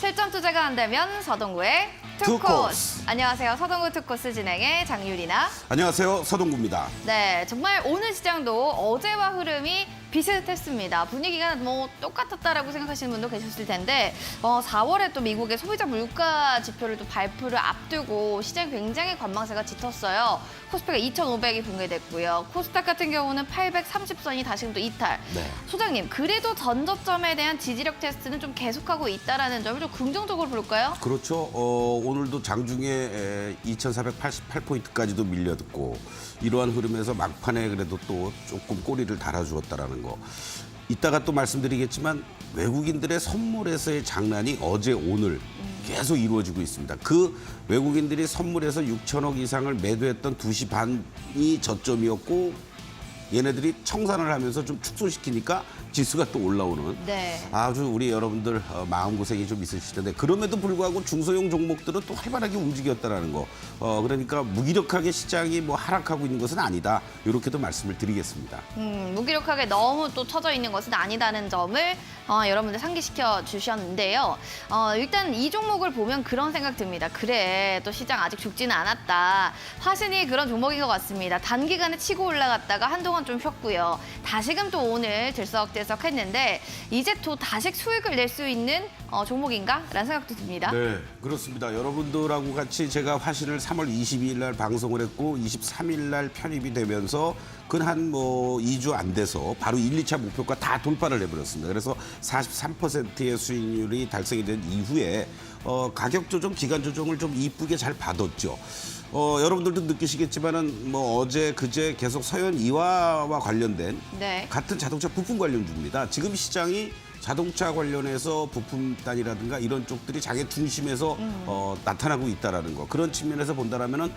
실전 투자가 한다면 서동구의 투코스. 안녕하세요. 서동구 투코스 진행의 장유리나. 안녕하세요. 서동구입니다. 네, 정말 오늘 시장도 어제와 흐름이 비슷했습니다. 분위기가 뭐 똑같았다라고 생각하시는 분도 계셨을 텐데 4월에 또 미국의 소비자 물가 지표를 또 발표를 앞두고 시장이 굉장히 관망세가 짙었어요. 코스피가 2,500이 붕괴됐고요. 코스닥 같은 경우는 830선이 다시금 또 이탈. 네. 소장님, 그래도 전저점에 대한 지지력 테스트는 좀 계속하고 있다라는 점을 좀 긍정적으로 볼까요? 그렇죠. 오늘도 장중에 2,488포인트까지도 밀려듣고 이러한 흐름에서 막판에 그래도 또 조금 꼬리를 달아주었다라는 거. 이따가 또 말씀드리겠지만 외국인들의 선물에서의 장난이 어제 오늘 계속 이루어지고 있습니다. 그 외국인들이 선물에서 6천억 이상을 매도했던 2시 반이 저점이었고 얘네들이 청산을 하면서 좀 축소시키니까 지수가 또 올라오는 네. 아주 우리 여러분들 마음고생이 좀 있으실 텐데 그럼에도 불구하고 중소형 종목들은 또 활발하게 움직였다라는 거. 그러니까 무기력하게 시장이 뭐 하락하고 있는 것은 아니다. 이렇게도 말씀을 드리겠습니다. 무기력하게 너무 또 처져 있는 것은 아니다는 점을 여러분들 상기시켜 주셨는데요. 일단 이 종목을 보면 그런 생각 듭니다. 그래, 또 시장 아직 죽지는 않았다. 화신이 그런 종목인 것 같습니다. 단기간에 치고 올라갔다가 한동안 좀 쉬었고요. 다시금 또 오늘 들썩들썩했는데 이제 또 다시 수익을 낼 수 있는 종목인가? 라는 생각도 듭니다. 네, 그렇습니다. 여러분들하고 같이 제가 화신을 3월 22일 날 방송을 했고 23일 날 편입이 되면서 근 뭐 2주 안 돼서 바로 1, 2차 목표가 다 돌파를 해버렸습니다. 그래서 43%의 수익률이 달성이 된 이후에 가격 조정, 기간 조정을 좀 이쁘게 잘 받았죠. 여러분들도 느끼시겠지만은 뭐 어제 그제 계속 서현 이화와 관련된 네. 같은 자동차 부품 관련주입니다. 지금 시장이 자동차 관련해서 부품단이라든가 이런 쪽들이 장의 중심에서 나타나고 있다라는 거. 그런 측면에서 본다라면은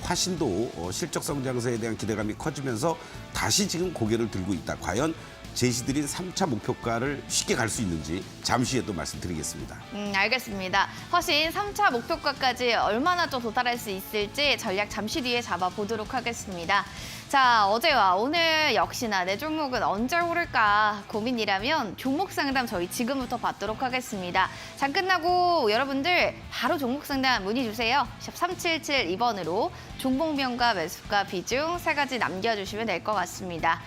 화신도 실적 성장세에 대한 기대감이 커지면서 다시 지금 고개를 들고 있다. 과연 제시드린 3차 목표가를 쉽게 갈 수 있는지 잠시 후에 또 말씀드리겠습니다. 알겠습니다. 화신 3차 목표가까지 얼마나 또 도달할 수 있을지 전략 잠시 뒤에 잡아보도록 하겠습니다. 자, 어제와 오늘 역시나 내 종목은 언제 오를까 고민이라면 종목 상담 저희 지금부터 받도록 하겠습니다. 장 끝나고 여러분들 바로 종목 상담 문의 주세요. 샵 3772번으로 종목명과 매수가 비중 3가지 남겨주시면 될 것 같습니다.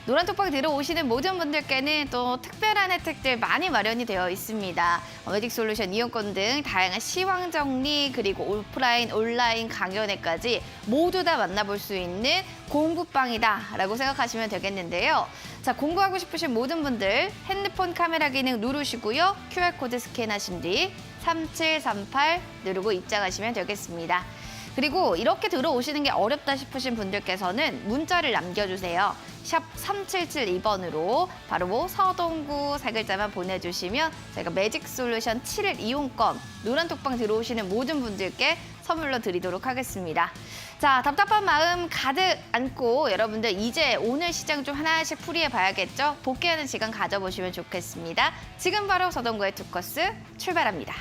노란톡방 들어오시는 모든 분들께는 또 특별한 혜택들 많이 마련이 되어 있습니다. 매직솔루션 이용권 등 다양한 시황 정리 그리고 오프라인, 온라인 강연회까지 모두 다 만나볼 수 있는 공부방이다라고 생각하시면 되겠는데요. 자, 공부하고 싶으신 모든 분들 핸드폰 카메라 기능 누르시고요. QR코드 스캔하신 뒤 3738 누르고 입장하시면 되겠습니다. 그리고 이렇게 들어오시는 게 어렵다 싶으신 분들께서는 문자를 남겨주세요. 샵 3772번으로 바로 서동구 3글자만 보내주시면 저희가 매직솔루션 7일 이용권 노란톡방 들어오시는 모든 분들께 선물로 드리도록 하겠습니다. 자, 답답한 마음 가득 안고 여러분들 이제 오늘 시장 좀 하나씩 풀이해 봐야겠죠? 복귀하는 시간 가져보시면 좋겠습니다. 지금 바로 서동구의 투코스 출발합니다.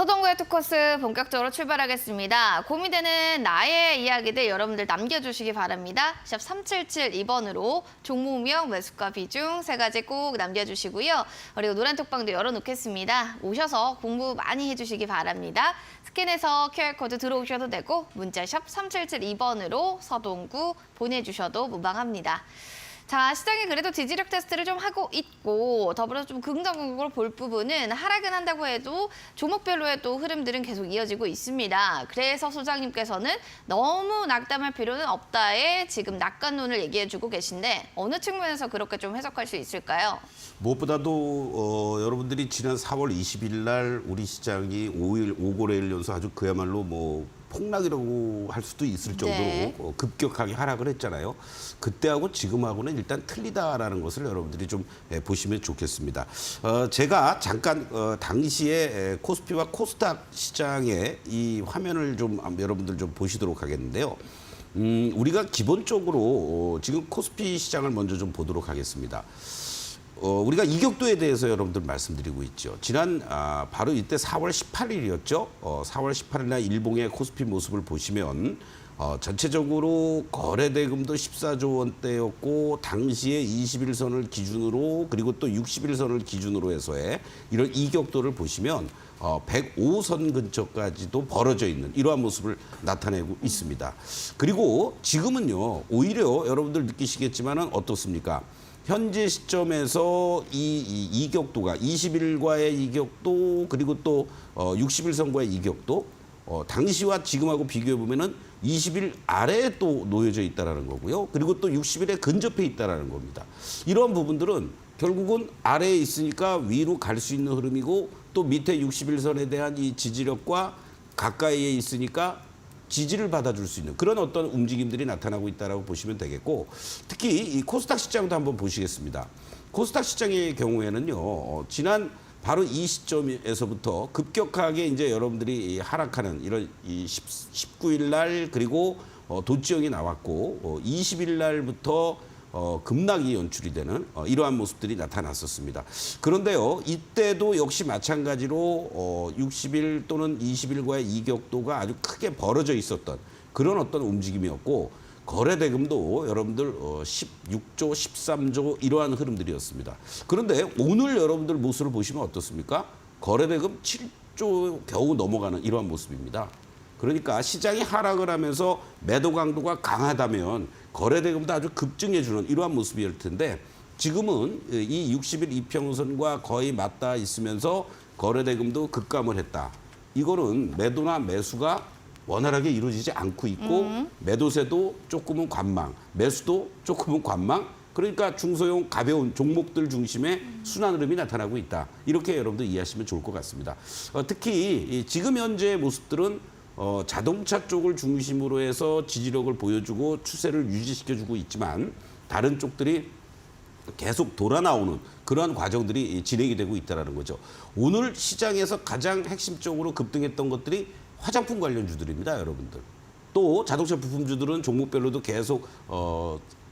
서동구의 투커스 본격적으로 출발하겠습니다. 고민되는 나의 이야기들 여러분들 남겨주시기 바랍니다. 샵 3772번으로 종목명, 매수가 비중 세 가지 꼭 남겨주시고요. 그리고 노란 톡방도 열어놓겠습니다. 오셔서 공부 많이 해주시기 바랍니다. 스캔해서 QR코드 들어오셔도 되고 문자 샵 3772번으로 서동구 보내주셔도 무방합니다. 자, 시장이 그래도 지지력 테스트를 좀 하고 있고 더불어서 좀 긍정적으로 볼 부분은 하락은 한다고 해도 종목별로의 또 흐름들은 계속 이어지고 있습니다. 그래서 소장님께서는 너무 낙담할 필요는 없다에 지금 낙관론을 얘기해주고 계신데 어느 측면에서 그렇게 좀 해석할 수 있을까요? 무엇보다도 여러분들이 지난 4월 20일 날 우리 시장이 5거래일 연속 아주 그야말로 뭐 폭락이라고 할 수도 있을 정도로 네. 급격하게 하락을 했잖아요. 그때하고 지금하고는 일단 틀리다라는 것을 여러분들이 좀 보시면 좋겠습니다. 제가 잠깐 당시에 코스피와 코스닥 시장의 이 화면을 좀 여러분들 좀 보시도록 하겠는데요. 우리가 기본적으로 지금 코스피 시장을 먼저 좀 보도록 하겠습니다. 우리가 이격도에 대해서 여러분들 말씀드리고 있죠. 지난 바로 이때 4월 18일이었죠. 4월 18일 날 일봉의 코스피 모습을 보시면 전체적으로 거래대금도 14조 원대였고 당시에 21선을 기준으로 그리고 또 61선을 기준으로 해서의 이런 이격도를 보시면 105선 근처까지도 벌어져 있는 이러한 모습을 나타내고 있습니다. 그리고 지금은요. 오히려 여러분들 느끼시겠지만은 어떻습니까? 현재 시점에서 이 이격도가 20일과의 이격도 그리고 또 60일선과의 이격도 당시와 지금하고 비교해 보면은 20일 아래에 또 놓여져 있다라는 거고요. 그리고 또 60일에 근접해 있다라는 겁니다. 이런 부분들은 결국은 아래에 있으니까 위로 갈 수 있는 흐름이고 또 밑에 60일선에 대한 이 지지력과 가까이에 있으니까 지지를 받아줄 수 있는 그런 어떤 움직임들이 나타나고 있다라고 보시면 되겠고 특히 이 코스닥 시장도 한번 보시겠습니다. 코스닥 시장의 경우에는요, 지난 바로 이 시점에서부터 급격하게 이제 여러분들이 하락하는 이런 이 19일 날 그리고 도지형이 나왔고 20일 날부터 급락이 연출이 되는 이러한 모습들이 나타났었습니다. 그런데요, 이때도 역시 마찬가지로 60일 또는 20일과의 이격도가 아주 크게 벌어져 있었던 그런 어떤 움직임이었고 거래대금도 여러분들 16조, 13조 이러한 흐름들이었습니다. 그런데 오늘 여러분들 모습을 보시면 어떻습니까? 거래대금 7조 겨우 넘어가는 이러한 모습입니다. 그러니까 시장이 하락을 하면서 매도 강도가 강하다면 거래대금도 아주 급증해주는 이러한 모습이었을 텐데 지금은 이 60일 이평선과 거의 맞닿아 있으면서 거래대금도 급감을 했다. 이거는 매도나 매수가 원활하게 이루어지지 않고 있고 매도세도 조금은 관망, 매수도 조금은 관망. 그러니까 중소형 가벼운 종목들 중심의 순환 흐름이 나타나고 있다. 이렇게 여러분들 이해하시면 좋을 것 같습니다. 특히 지금 현재의 모습들은 자동차 쪽을 중심으로 해서 지지력을 보여주고 추세를 유지시켜주고 있지만 다른 쪽들이 계속 돌아 나오는 그러한 과정들이 진행이 되고 있다는 거죠. 오늘 시장에서 가장 핵심적으로 급등했던 것들이 화장품 관련주들입니다, 여러분들. 또 자동차 부품주들은 종목별로도 계속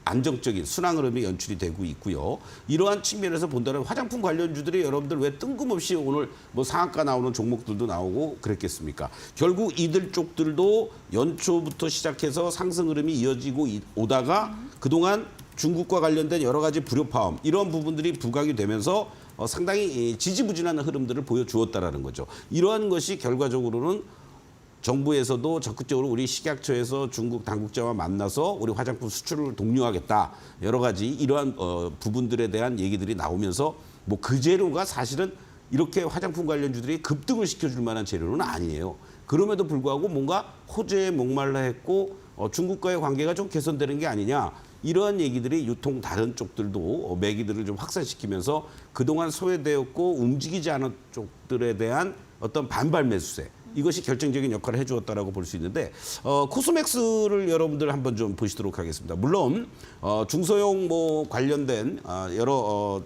안정적인 순환 흐름이 연출이 되고 있고요. 이러한 측면에서 본다면 화장품 관련주들이 여러분들 왜 뜬금없이 오늘 뭐 상한가 나오는 종목들도 나오고 그랬겠습니까? 결국 이들 쪽들도 연초부터 시작해서 상승 흐름이 이어지고 오다가 그동안 중국과 관련된 여러 가지 불협화음 이런 부분들이 부각이 되면서 상당히 지지부진한 흐름들을 보여주었다라는 거죠. 이러한 것이 결과적으로는 정부에서도 적극적으로 우리 식약처에서 중국 당국자와 만나서 우리 화장품 수출을 독려하겠다. 여러 가지 이러한 부분들에 대한 얘기들이 나오면서 뭐 그 재료가 사실은 이렇게 화장품 관련주들이 급등을 시켜줄 만한 재료는 아니에요. 그럼에도 불구하고 뭔가 호재에 목말라 했고 중국과의 관계가 좀 개선되는 게 아니냐. 이러한 얘기들이 유통 다른 쪽들도 매기들을 좀 확산시키면서 그동안 소외되었고 움직이지 않은 쪽들에 대한 어떤 반발 매수세. 이것이 결정적인 역할을 해주었다라고 볼 수 있는데 코스맥스를 여러분들 한번 좀 보시도록 하겠습니다. 물론 중소형 뭐 관련된 여러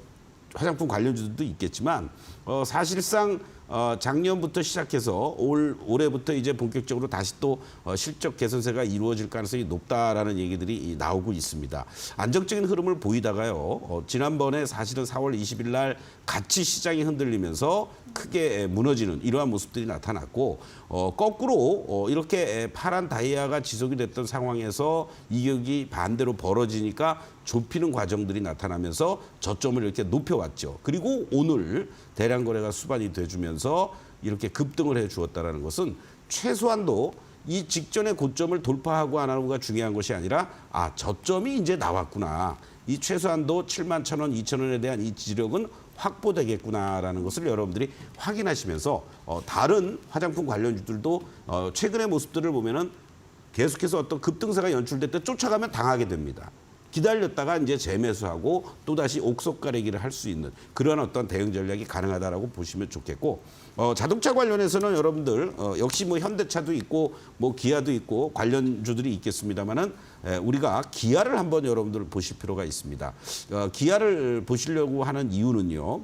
화장품 관련주들도 있겠지만 사실상 작년부터 시작해서 올해부터 이제 본격적으로 다시 또 실적 개선세가 이루어질 가능성이 높다라는 얘기들이 나오고 있습니다. 안정적인 흐름을 보이다가요. 지난번에 사실은 4월 20일 날 같이 시장이 흔들리면서 크게 무너지는 이러한 모습들이 나타났고 거꾸로 이렇게 파란 다이아가 지속이 됐던 상황에서 이격이 반대로 벌어지니까 좁히는 과정들이 나타나면서 저점을 이렇게 높여왔죠. 그리고 오늘 대량 거래가 수반이 돼주면서 이렇게 급등을 해주었다는 것은 최소한도 이 직전의 고점을 돌파하고 안 하고가 중요한 것이 아니라 저점이 이제 나왔구나. 이 최소한도 7만 1,000원, 2,000원에 대한 이 지력은 확보되겠구나라는 것을 여러분들이 확인하시면서 다른 화장품 관련주들도 최근의 모습들을 보면은 계속해서 어떤 급등세가 연출될 때 쫓아가면 당하게 됩니다. 기다렸다가 이제 재매수하고 또다시 옥석 가리기를 할 수 있는 그런 어떤 대응 전략이 가능하다라고 보시면 좋겠고 자동차 관련해서는 여러분들 역시 뭐 현대차도 있고 뭐 기아도 있고 관련주들이 있겠습니다만은 우리가 기아를 한번 여러분들 보실 필요가 있습니다. 기아를 보시려고 하는 이유는요.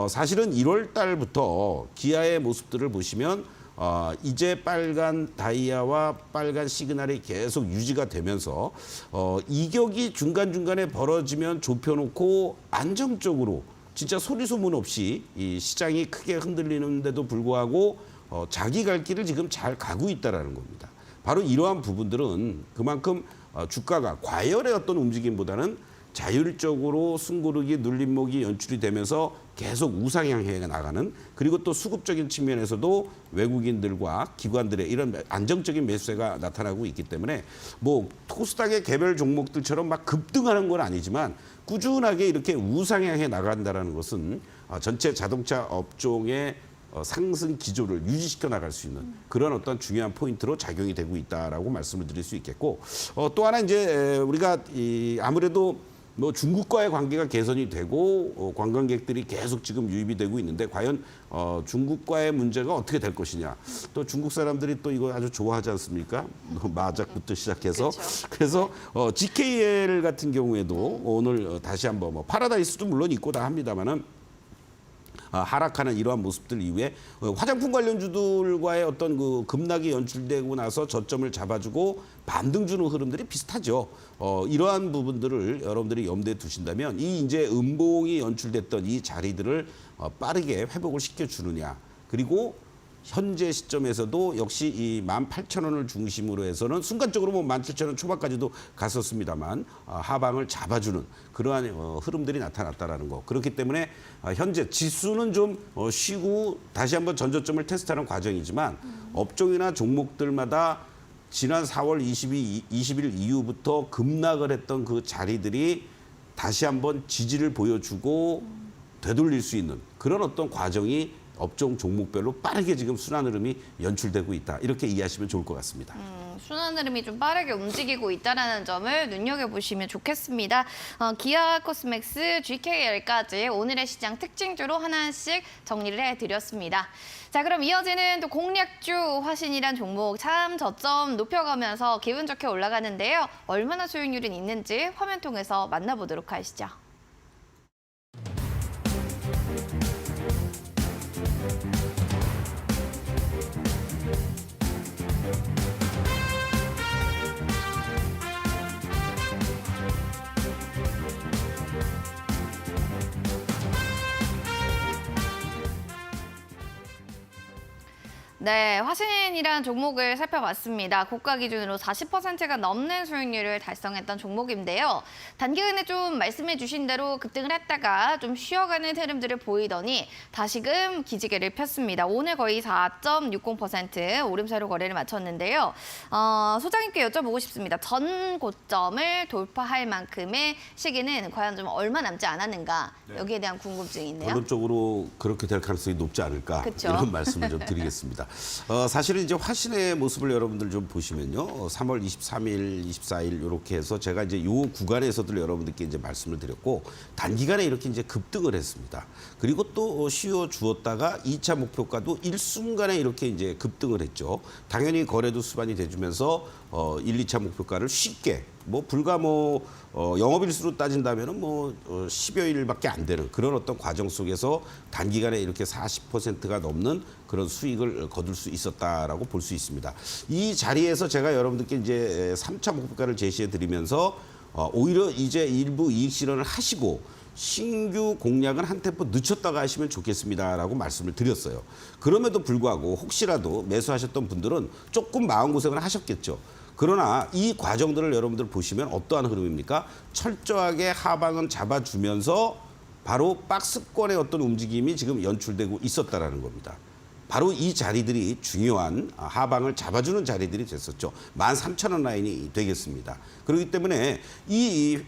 사실은 1월 달부터 기아의 모습들을 보시면 이제 빨간 다이아와 빨간 시그널이 계속 유지가 되면서 이격이 중간중간에 벌어지면 좁혀놓고 안정적으로 진짜 소리 소문 없이 이 시장이 크게 흔들리는데도 불구하고 자기 갈 길을 지금 잘 가고 있다는 겁니다. 바로 이러한 부분들은 그만큼 주가가 과열의 어떤 움직임보다는 자율적으로 숨고르기 눌림목이 연출이 되면서 계속 우상향해 나가는 그리고 또 수급적인 측면에서도 외국인들과 기관들의 이런 안정적인 매수세가 나타나고 있기 때문에 뭐 코스닥의 개별 종목들처럼 막 급등하는 건 아니지만 꾸준하게 이렇게 우상향해 나간다는 것은 전체 자동차 업종의 상승 기조를 유지시켜 나갈 수 있는 그런 어떤 중요한 포인트로 작용이 되고 있다라고 말씀을 드릴 수 있겠고 또 하나 이제 우리가 아무래도 뭐 중국과의 관계가 개선이 되고 관광객들이 계속 지금 유입이 되고 있는데 과연 중국과의 문제가 어떻게 될 것이냐. 또 중국 사람들이 또 이거 아주 좋아하지 않습니까? 마작부터 시작해서. 그렇죠. 그래서 GKL 같은 경우에도 오늘 다시 한번 뭐 파라다이스도 물론 있고 다 합니다만은 하락하는 이러한 모습들 이후에 화장품 관련주들과의 어떤 그 급락이 연출되고 나서 저점을 잡아주고 반등 주는 흐름들이 비슷하죠. 이러한 부분들을 여러분들이 염두에 두신다면 이 이제 음봉이 연출됐던 이 자리들을 빠르게 회복을 시켜주느냐. 그리고 현재 시점에서도 역시 이 18,000원을 중심으로 해서는 순간적으로 뭐 17,000원 초반까지도 갔었습니다만 하방을 잡아주는 그러한 흐름들이 나타났다라는 거. 그렇기 때문에 현재 지수는 좀 쉬고 다시 한번 전저점을 테스트하는 과정이지만 업종이나 종목들마다 지난 4월 20일 이후부터 급락을 했던 그 자리들이 다시 한번 지지를 보여주고 되돌릴 수 있는 그런 어떤 과정이 업종 종목별로 빠르게 지금 순환 흐름이 연출되고 있다. 이렇게 이해하시면 좋을 것 같습니다. 순환 흐름이 좀 빠르게 움직이고 있다는 점을 눈여겨보시면 좋겠습니다. 기아 코스맥스, GKL까지 오늘의 시장 특징주로 하나씩 정리를 해드렸습니다. 자, 그럼 이어지는 또 공략주 화신이란 종목 참 저점 높여가면서 기분 좋게 올라가는데요. 얼마나 수익률은 있는지 화면 통해서 만나보도록 하시죠. 네, 화신이란 종목을 살펴봤습니다. 고가 기준으로 40%가 넘는 수익률을 달성했던 종목인데요. 단기간에 좀 말씀해 주신 대로 급등을 했다가 좀 쉬어가는 흐름들을 보이더니 다시금 기지개를 폈습니다. 오늘 거의 4.60% 오름세로 거래를 마쳤는데요. 소장님께 여쭤보고 싶습니다. 전 고점을 돌파할 만큼의 시기는 과연 좀 얼마 남지 않았는가 여기에 대한 궁금증이 있네요. 결론적으로 그렇게 될 가능성이 높지 않을까 그쵸? 이런 말씀을 좀 드리겠습니다. 사실은 이제 화신의 모습을 여러분들 좀 보시면요. 3월 23일, 24일 이렇게 해서 제가 이제 요 구간에서도 여러분들께 이제 말씀을 드렸고 단기간에 이렇게 이제 급등을 했습니다. 그리고 또 쉬어 주었다가 2차 목표가도 일순간에 이렇게 이제 급등을 했죠. 당연히 거래도 수반이 돼주면서 1, 2차 목표가를 쉽게 뭐 불과 영업일수로 따진다면은 10여 일밖에 안 되는 그런 어떤 과정 속에서 단기간에 이렇게 40%가 넘는 그런 수익을 거둘 수 있었다라고 볼 수 있습니다. 이 자리에서 제가 여러분들께 이제 3차 목표가를 제시해 드리면서 오히려 이제 일부 이익 실현을 하시고 신규 공략은 한 템포 늦췄다가 하시면 좋겠습니다라고 말씀을 드렸어요. 그럼에도 불구하고 혹시라도 매수하셨던 분들은 조금 마음고생을 하셨겠죠. 그러나 이 과정들을 여러분들 보시면 어떠한 흐름입니까? 철저하게 하방은 잡아주면서 바로 박스권의 어떤 움직임이 지금 연출되고 있었다라는 겁니다. 바로 이 자리들이 중요한 하방을 잡아주는 자리들이 됐었죠. 13,000원 라인이 되겠습니다. 그렇기 때문에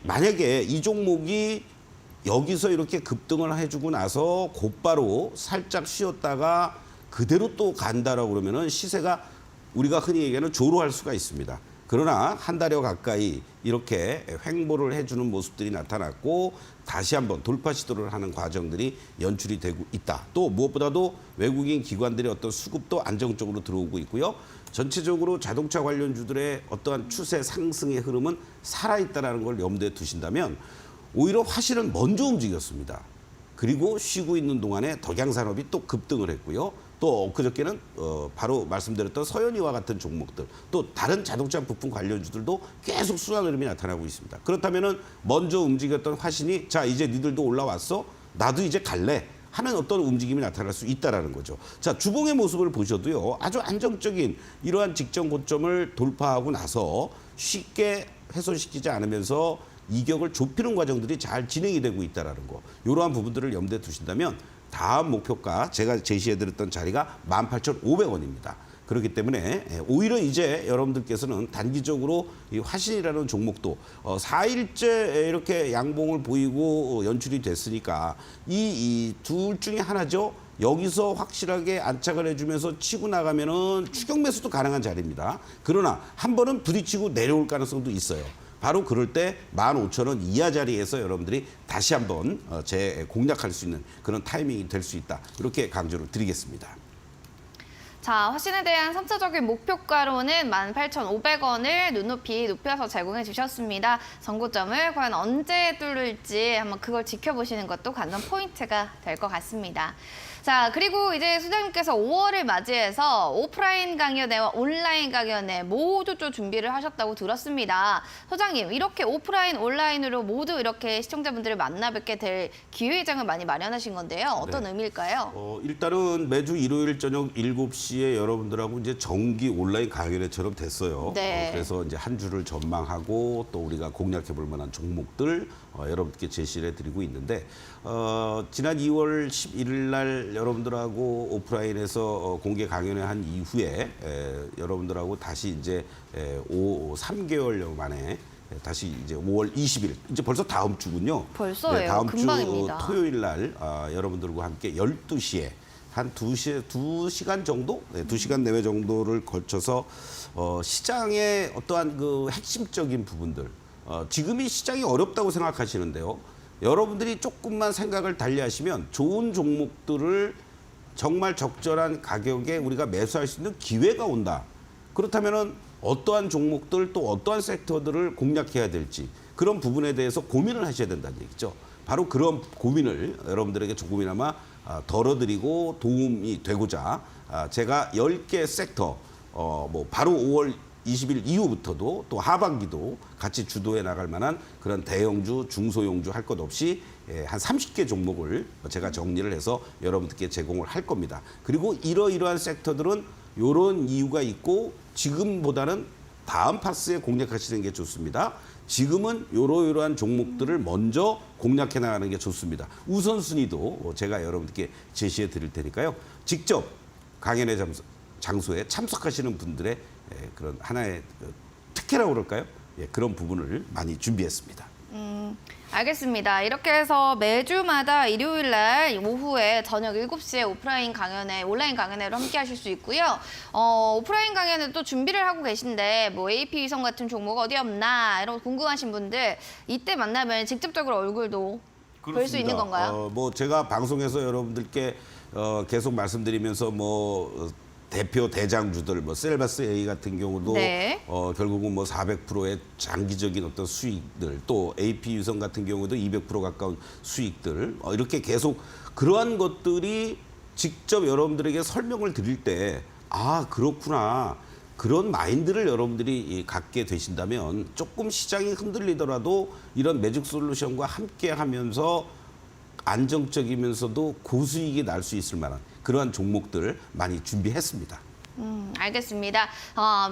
만약에 이 종목이 여기서 이렇게 급등을 해주고 나서 곧바로 살짝 쉬었다가 그대로 또 간다라고 그러면은 시세가 우리가 흔히 얘기하는 조로할 수가 있습니다. 그러나 한 달여 가까이 이렇게 횡보를 해주는 모습들이 나타났고 다시 한번 돌파 시도를 하는 과정들이 연출이 되고 있다. 또 무엇보다도 외국인 기관들의 어떤 수급도 안정적으로 들어오고 있고요. 전체적으로 자동차 관련주들의 어떠한 추세 상승의 흐름은 살아있다는 걸 염두에 두신다면 오히려 화실은 먼저 움직였습니다. 그리고 쉬고 있는 동안에 덕양산업이 또 급등을 했고요. 또 그저께는 바로 말씀드렸던 서현이와 같은 종목들 또 다른 자동차 부품 관련주들도 계속 순환 흐름이 나타나고 있습니다. 그렇다면은 먼저 움직였던 화신이 자 이제 니들도 올라왔어? 나도 이제 갈래? 하는 어떤 움직임이 나타날 수 있다라는 거죠. 자 주봉의 모습을 보셔도요. 아주 안정적인 이러한 직전 고점을 돌파하고 나서 쉽게 훼손시키지 않으면서 이격을 좁히는 과정들이 잘 진행이 되고 있다는 거. 이러한 부분들을 염두에 두신다면 다음 목표가 제가 제시해드렸던 자리가 18,500원입니다. 그렇기 때문에 오히려 이제 여러분들께서는 단기적으로 이 화신이라는 종목도 4일째 이렇게 양봉을 보이고 연출이 됐으니까 이 둘 중에 하나죠. 여기서 확실하게 안착을 해주면서 치고 나가면은 추격 매수도 가능한 자리입니다. 그러나 한 번은 부딪히고 내려올 가능성도 있어요. 바로 그럴 때 15,000원 이하 자리에서 여러분들이 다시 한번 공략할 수 있는 그런 타이밍이 될 수 있다. 이렇게 강조를 드리겠습니다. 자, 화신에 대한 3차적인 목표가로는 18,500원을 눈높이 높여서 제공해 주셨습니다. 정고점을 과연 언제 뚫을지 한번 그걸 지켜보시는 것도 관전 포인트가 될 것 같습니다. 자, 그리고 이제 소장님께서 5월을 맞이해서 오프라인 강연회와 온라인 강연회 모두 좀 준비를 하셨다고 들었습니다. 소장님, 이렇게 오프라인, 온라인으로 모두 이렇게 시청자분들을 만나 뵙게 될 기회장을 많이 마련하신 건데요. 어떤 의미일까요? 일단은 매주 일요일 저녁 7시에 여러분들하고 이제 정기 온라인 강연회처럼 됐어요. 네. 그래서 이제 한 주를 전망하고 또 우리가 공략해 볼 만한 종목들 여러분께 제시를 해드리고 있는데 지난 2월 11일 날 여러분들하고 오프라인에서 공개 강연회 한 이후에 여러분들하고 다시 이제 3개월 만에 다시 이제 5월 20일 이제 벌써 다음 주군요. 벌써예요. 네, 다음 금방입니다. 주 토요일 날 여러분들과 함께 12시에 한 2시간 정도? 네, 2시간 내외 정도를 걸쳐서 시장의 어떠한 그 핵심적인 부분들 지금이 시장이 어렵다고 생각하시는데요. 여러분들이 조금만 생각을 달리하시면 좋은 종목들을 정말 적절한 가격에 우리가 매수할 수 있는 기회가 온다. 그렇다면은 어떠한 종목들 또 어떠한 섹터들을 공략해야 될지 그런 부분에 대해서 고민을 하셔야 된다는 얘기죠. 바로 그런 고민을 여러분들에게 조금이나마 덜어드리고 도움이 되고자 제가 10개 섹터 바로 5월 20일 이후부터도 또 하반기도 같이 주도해 나갈 만한 그런 대형주, 중소형주 할 것 없이 한 30개 종목을 제가 정리를 해서 여러분들께 제공을 할 겁니다. 그리고 이러이러한 섹터들은 이런 이유가 있고 지금보다는 다음 파스에 공략하시는 게 좋습니다. 지금은 이러이러한 종목들을 먼저 공략해 나가는 게 좋습니다. 우선순위도 제가 여러분들께 제시해 드릴 테니까요. 직접 강연회 장소에 참석하시는 분들의 그런 하나의 특혜라고 그럴까요? 그런 부분을 많이 준비했습니다. 알겠습니다. 이렇게 해서 매주마다 일요일 날 오후에 저녁 7시에 오프라인 강연회, 온라인 강연회로 함께 하실 수 있고요. 오프라인 강연회 또 준비를 하고 계신데 뭐 AP 위성 같은 종목 어디 없나 이런 거 궁금하신 분들 이때 만나면 직접적으로 얼굴도 볼 수 있는 건가요? 제가 방송에서 여러분들께 계속 말씀드리면서 대표 대장주들 뭐 셀바스 A 같은 경우도 네. 결국은 뭐 400%의 장기적인 어떤 수익들, 또 AP 유성 같은 경우도 200% 가까운 수익들, 이렇게 계속 그러한 것들이 직접 여러분들에게 설명을 드릴 때 아, 그렇구나. 그런 마인드를 여러분들이 갖게 되신다면 조금 시장이 흔들리더라도 이런 매직 솔루션과 함께 하면서 안정적이면서도 고수익이 날 수 있을 만한 그러한 종목들 많이 준비했습니다. 알겠습니다.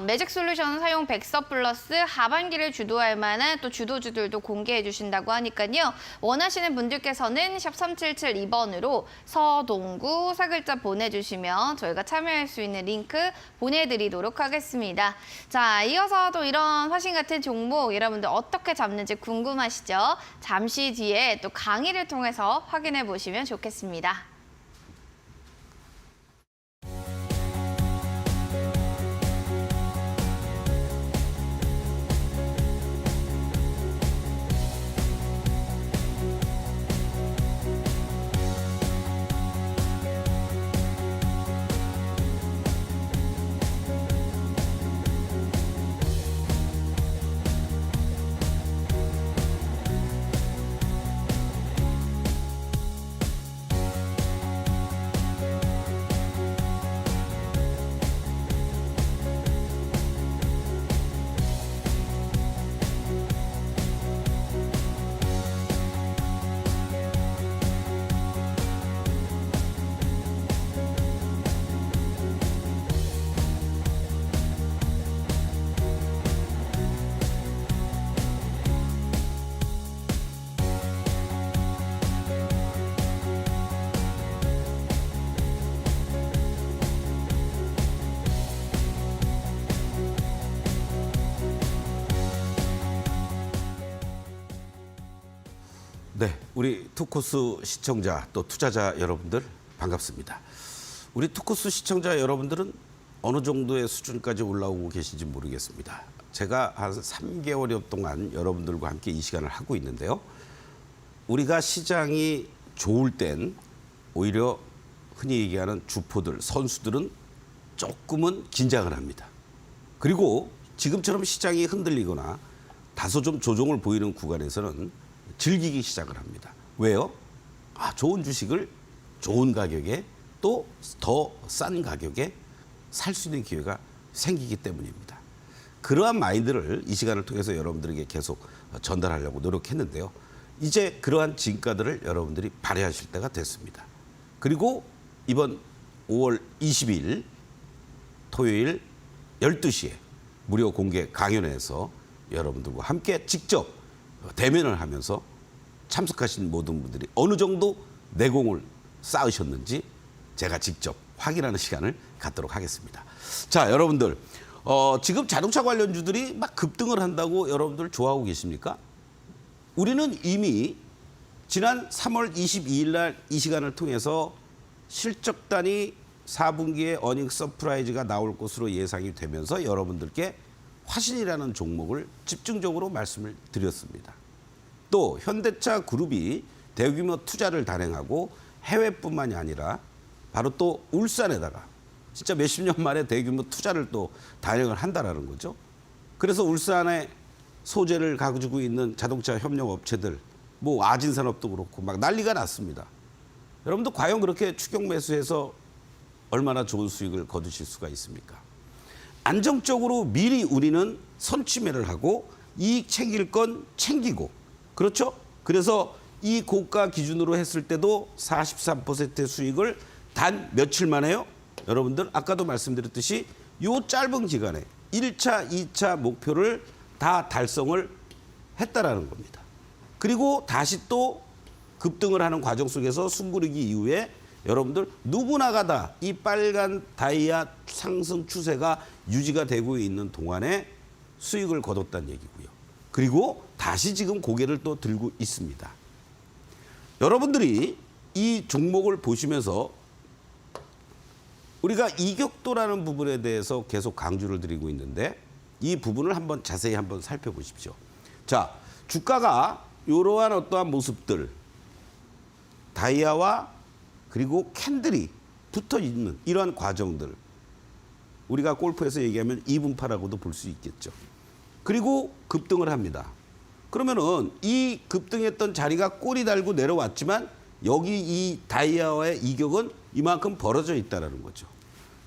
매직 솔루션 사용 백서 플러스 하반기를 주도할 만한 또 주도주들도 공개해 주신다고 하니까요. 원하시는 분들께서는 샵 3772번으로 서동구 세 글자 보내주시면 저희가 참여할 수 있는 링크 보내드리도록 하겠습니다. 자, 이어서 또 이런 화신 같은 종목 여러분들 어떻게 잡는지 궁금하시죠? 잠시 뒤에 또 강의를 통해서 확인해 보시면 좋겠습니다. 네, 우리 투코스 시청자 또 투자자 여러분들 반갑습니다. 우리 투코스 시청자 여러분들은 어느 정도의 수준까지 올라오고 계신지 모르겠습니다. 제가 한 3개월여 동안 여러분들과 함께 이 시간을 하고 있는데요. 우리가 시장이 좋을 땐 오히려 흔히 얘기하는 주포들, 선수들은 조금은 긴장을 합니다. 그리고 지금처럼 시장이 흔들리거나 다소 좀 조정을 보이는 구간에서는 즐기기 시작을 합니다. 왜요? 좋은 주식을 좋은 가격에 또 더 싼 가격에 살 수 있는 기회가 생기기 때문입니다. 그러한 마인드를 이 시간을 통해서 여러분들에게 계속 전달하려고 노력했는데요. 이제 그러한 진가들을 여러분들이 발휘하실 때가 됐습니다. 그리고 이번 5월 20일 토요일 12시에 무료 공개 강연회에서 여러분들과 함께 직접 대면을 하면서 참석하신 모든 분들이 어느 정도 내공을 쌓으셨는지 제가 직접 확인하는 시간을 갖도록 하겠습니다. 자, 여러분들 지금 자동차 관련주들이 막 급등을 한다고 여러분들 좋아하고 계십니까? 우리는 이미 지난 3월 22일 날 이 시간을 통해서 실적단이 4분기에 어닝 서프라이즈가 나올 것으로 예상이 되면서 여러분들께 화신이라는 종목을 집중적으로 말씀을 드렸습니다. 또 현대차 그룹이 대규모 투자를 단행하고 해외뿐만이 아니라 바로 또 울산에다가 진짜 몇십 년 만에 대규모 투자를 또 단행을 한다라는 거죠. 그래서 울산에 소재를 가지고 있는 자동차 협력 업체들, 뭐 아진산업도 그렇고 막 난리가 났습니다. 여러분들 과연 그렇게 추격 매수해서 얼마나 좋은 수익을 거두실 수가 있습니까? 안정적으로 미리 우리는 선취매를 하고 이익 챙길 건 챙기고, 그렇죠? 그래서 이 고가 기준으로 했을 때도 43%의 수익을 단 며칠 만에요. 여러분들 아까도 말씀드렸듯이 요 짧은 기간에 1차, 2차 목표를 다 달성을 했다라는 겁니다. 그리고 다시 또 급등을 하는 과정 속에서 숨고르기 이후에 여러분들 누구나가 다 이 빨간 다이아 상승 추세가 유지가 되고 있는 동안에 수익을 거뒀다는 얘기고요. 그리고 다시 지금 고개를 또 들고 있습니다. 여러분들이 이 종목을 보시면서 우리가 이격도라는 부분에 대해서 계속 강조를 드리고 있는데 이 부분을 한번 자세히 한번 살펴보십시오. 자, 주가가 이러한 어떠한 모습들, 다이아와 그리고 캔들이 붙어 있는 이러한 과정들, 우리가 골프에서 얘기하면 이분파라고도 볼 수 있겠죠. 그리고 급등을 합니다. 그러면은 이 급등했던 자리가 꼬리 달고 내려왔지만 여기 이 다이아와의 이격은 이만큼 벌어져 있다는 거죠.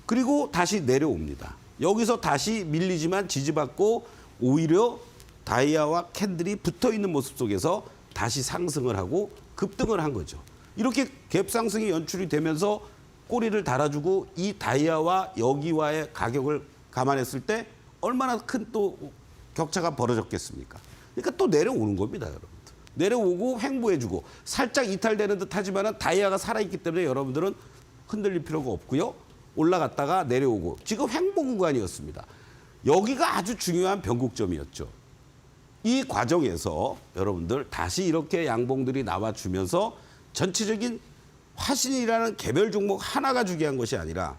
그리고 다시 내려옵니다. 여기서 다시 밀리지만 지지받고 오히려 다이아와 캔들이 붙어있는 모습 속에서 다시 상승을 하고 급등을 한 거죠. 이렇게 갭 상승이 연출이 되면서 꼬리를 달아주고 이 다이아와 여기와의 가격을 감안했을 때 얼마나 큰 또 격차가 벌어졌겠습니까? 그러니까 또 내려오는 겁니다, 여러분들. 내려오고 횡보해주고 살짝 이탈되는 듯 하지만은 다이아가 살아있기 때문에 여러분들은 흔들릴 필요가 없고요. 올라갔다가 내려오고 지금 횡보 구간이었습니다. 여기가 아주 중요한 변곡점이었죠. 이 과정에서 여러분들 다시 이렇게 양봉들이 나와주면서 전체적인 화신이라는 개별 종목 하나가 중요한 것이 아니라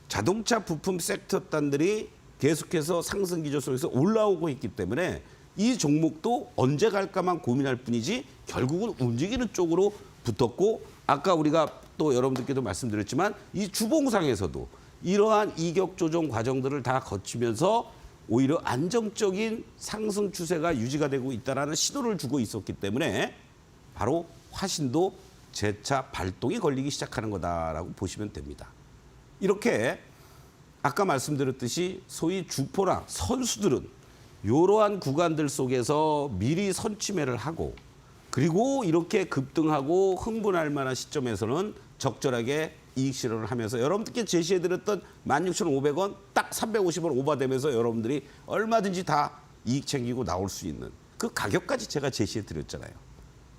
자동차 부품 섹터단들이 계속해서 상승 기조 속에서 올라오고 있기 때문에 이 종목도 언제 갈까만 고민할 뿐이지 결국은 움직이는 쪽으로 붙었고 아까 우리가 또 여러분들께도 말씀드렸지만 이 주봉상에서도 이러한 이격 조정 과정들을 다 거치면서 오히려 안정적인 상승 추세가 유지가 되고 있다는 신호를 주고 있었기 때문에 바로 화신도 재차 발동이 걸리기 시작하는 거다라고 보시면 됩니다. 이렇게 아까 말씀드렸듯이 소위 주포랑 선수들은 이러한 구간들 속에서 미리 선취매를 하고 그리고 이렇게 급등하고 흥분할 만한 시점에서는 적절하게 이익 실현을 하면서 여러분들께 제시해드렸던 16,500원 딱 350원 오버되면서 여러분들이 얼마든지 다 이익 챙기고 나올 수 있는 그 가격까지 제가 제시해드렸잖아요.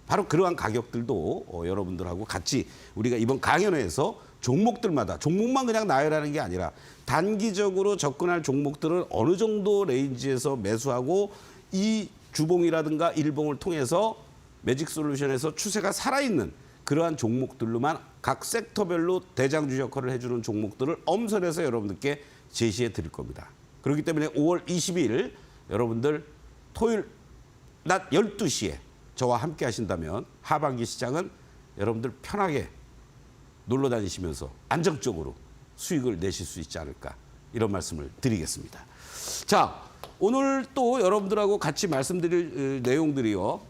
바로 그러한 가격들도 여러분들하고 같이 우리가 이번 강연회에서 종목들마다 종목만 그냥 나열하는 게 아니라 단기적으로 접근할 종목들을 어느 정도 레인지에서 매수하고 이 주봉이라든가 일봉을 통해서 매직솔루션에서 추세가 살아있는 그러한 종목들로만 각 섹터별로 대장주 역할을 해주는 종목들을 엄선해서 여러분들께 제시해 드릴 겁니다. 그렇기 때문에 5월 20일 여러분들 토요일 낮 12시에 저와 함께 하신다면 하반기 시장은 여러분들 편하게 놀러 다니시면서 안정적으로 수익을 내실 수 있지 않을까 이런 말씀을 드리겠습니다. 자, 오늘 또 여러분들하고 같이 말씀드릴 내용들이요.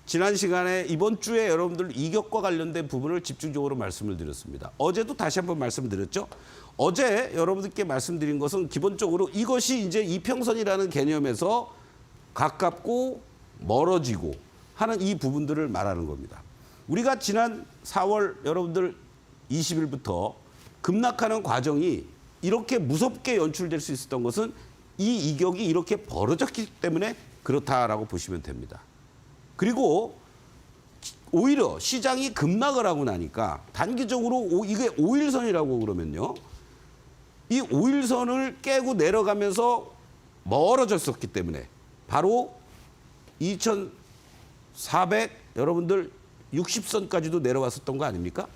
지난 시간에 이번 주에 여러분들 이격과 관련된 부분을 집중적으로 말씀을 드렸습니다. 어제도 다시 한번 말씀드렸죠. 어제 여러분들께 말씀드린 것은 기본적으로 이것이 이제 이평선이라는 개념에서 가깝고 멀어지고 하는 이 부분들을 말하는 겁니다. 우리가 지난 4월 여러분들 20일부터 급락하는 과정이 이렇게 무섭게 연출될 수 있었던 것은 이 이격이 이렇게 벌어졌기 때문에 그렇다라고 보시면 됩니다. 그리고 오히려 시장이 급락을 하고 나니까 단기적으로 이게 5일선이라고 그러면요. 이 5일선을 깨고 내려가면서 멀어졌었기 때문에 바로 2,400 여러분들 60선까지도 내려왔었던 거 아닙니까?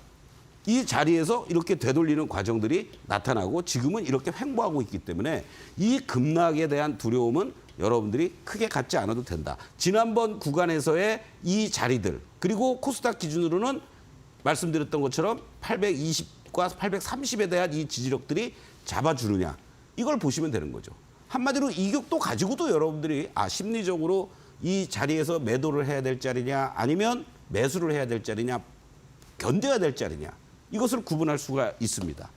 이 자리에서 이렇게 되돌리는 과정들이 나타나고 지금은 이렇게 횡보하고 있기 때문에 이 급락에 대한 두려움은 여러분들이 크게 갖지 않아도 된다. 지난번 구간에서의 이 자리들 그리고 코스닥 기준으로는 말씀드렸던 것처럼 820과 830에 대한 이 지지력들이 잡아주느냐 이걸 보시면 되는 거죠. 한마디로 이격도 가지고도 여러분들이 심리적으로 이 자리에서 매도를 해야 될 자리냐 아니면 매수를 해야 될 자리냐 견뎌야 될 자리냐 이것을 구분할 수가 있습니다.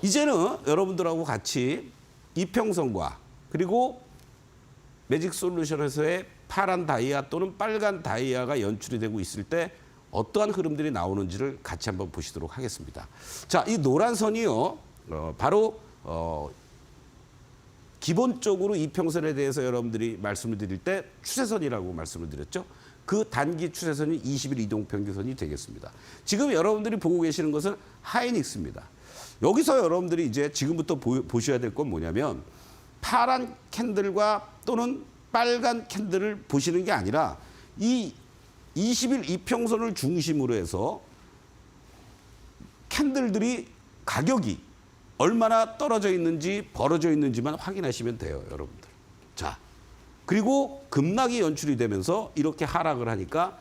이제는 여러분들하고 같이 이평선과 그리고 매직솔루션에서의 파란 다이아 또는 빨간 다이아가 연출이 되고 있을 때 어떠한 흐름들이 나오는지를 같이 한번 보시도록 하겠습니다. 자, 이 노란 선이요. 바로 기본적으로 이평선에 대해서 여러분들이 말씀을 드릴 때 추세선이라고 말씀을 드렸죠. 그 단기 추세선이 20일 이동평균선이 되겠습니다. 지금 여러분들이 보고 계시는 것은 하이닉스입니다. 여기서 여러분들이 이제 지금부터 보셔야 될 건 뭐냐면 파란 캔들과 또는 빨간 캔들을 보시는 게 아니라 이 20일 이평선을 중심으로 해서 캔들들이 가격이 얼마나 떨어져 있는지 벌어져 있는지만 확인하시면 돼요, 여러분들. 자, 그리고 급락이 연출이 되면서 이렇게 하락을 하니까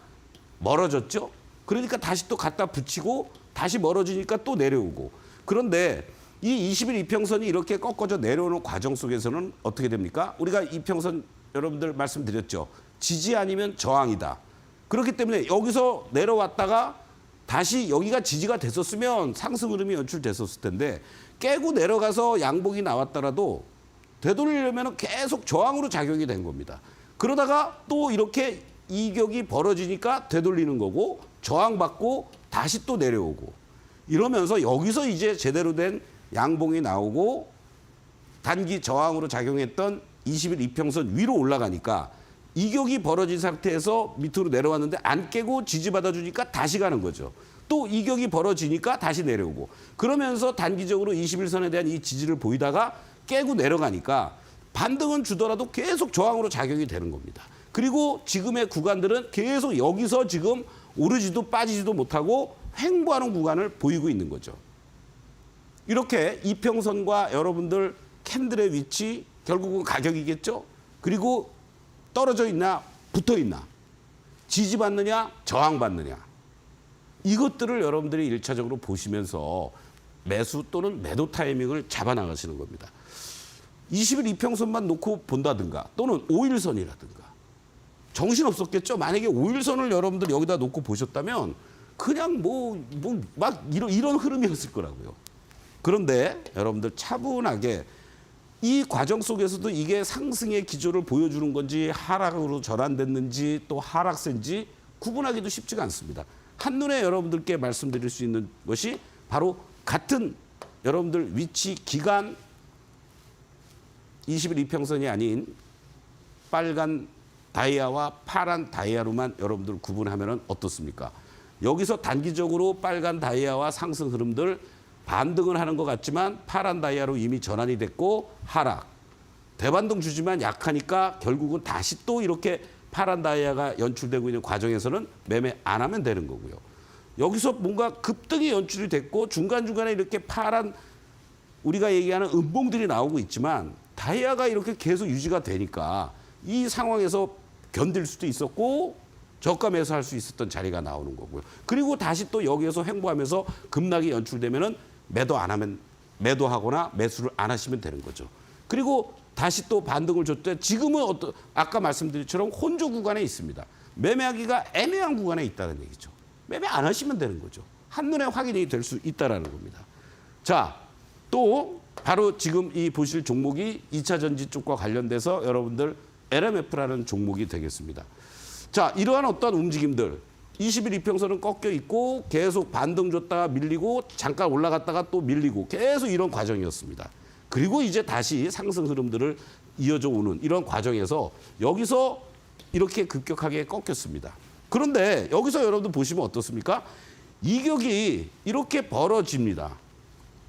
멀어졌죠. 그러니까 다시 또 갖다 붙이고 다시 멀어지니까 또 내려오고. 그런데 이 20일 이평선이 이렇게 꺾어져 내려오는 과정 속에서는 어떻게 됩니까? 우리가 이평선 여러분들 말씀드렸죠. 지지 아니면 저항이다. 그렇기 때문에 여기서 내려왔다가 다시 여기가 지지가 됐었으면 상승 흐름이 연출됐었을 텐데 깨고 내려가서 양봉이 나왔더라도 되돌리려면 계속 저항으로 작용이 된 겁니다. 그러다가 또 이렇게 이격이 벌어지니까 되돌리는 거고 저항받고 다시 또 내려오고 이러면서 여기서 이제 제대로 된 양봉이 나오고 단기 저항으로 작용했던 20일 이평선 위로 올라가니까 이격이 벌어진 상태에서 밑으로 내려왔는데 안 깨고 지지받아 주니까 다시 가는 거죠. 또 이격이 벌어지니까 다시 내려오고 그러면서 단기적으로 21선에 대한 이 지지를 보이다가 깨고 내려가니까 반등은 주더라도 계속 저항으로 작용이 되는 겁니다. 그리고 지금의 구간들은 계속 여기서 지금 오르지도 빠지지도 못하고 횡보하는 구간을 보이고 있는 거죠. 이렇게 이평선과 여러분들 캔들의 위치 결국은 가격이겠죠. 그리고 떨어져 있나 붙어 있나 지지받느냐 저항받느냐 이것들을 여러분들이 일차적으로 보시면서 매수 또는 매도 타이밍을 잡아나가시는 겁니다. 20일 이평선만 놓고 본다든가 또는 5일선이라든가 정신없었겠죠. 만약에 5일선을 여러분들 여기다 놓고 보셨다면 그냥 막 이런 흐름이었을 거라고요. 그런데 여러분들 차분하게 이 과정 속에서도 이게 상승의 기조를 보여주는 건지 하락으로 전환됐는지 또 하락세인지 구분하기도 쉽지가 않습니다. 한눈에 여러분들께 말씀드릴 수 있는 것이 바로 같은 여러분들 위치 기간 20일 이평선이 아닌 빨간 다이아와 파란 다이아로만 여러분들 구분하면 어떻습니까? 여기서 단기적으로 빨간 다이아와 상승 흐름들 반등을 하는 것 같지만 파란 다이아로 이미 전환이 됐고 하락. 대반등 주지만 약하니까 결국은 다시 또 이렇게 파란 다이아가 연출되고 있는 과정에서는 매매 안 하면 되는 거고요. 여기서 뭔가 급등이 연출이 됐고 중간중간에 이렇게 파란 우리가 얘기하는 음봉들이 나오고 있지만 다이아가 이렇게 계속 유지가 되니까 이 상황에서 견딜 수도 있었고 저가 매수할 수 있었던 자리가 나오는 거고요. 그리고 다시 또 여기에서 횡보하면서 급락이 연출되면은 매도 안 하면 매도하거나 매수를 안 하시면 되는 거죠. 그리고 다시 또 반등을 줬대 지금은 아까 말씀드린 것처럼 혼조 구간에 있습니다. 매매하기가 애매한 구간에 있다는 얘기죠. 매매 안 하시면 되는 거죠. 한눈에 확인이 될 수 있다는 겁니다. 자, 또 바로 지금 이 보실 종목이 2차 전지 쪽과 관련돼서 여러분들 LMF라는 종목이 되겠습니다. 자, 이러한 어떤 움직임들 20일 이평선은 꺾여 있고 계속 반등 줬다가 밀리고 잠깐 올라갔다가 또 밀리고 계속 이런 과정이었습니다. 그리고 이제 다시 상승 흐름들을 이어져 오는 이런 과정에서 여기서 이렇게 급격하게 꺾였습니다. 그런데 여기서 여러분들 보시면 어떻습니까? 이격이 이렇게 벌어집니다.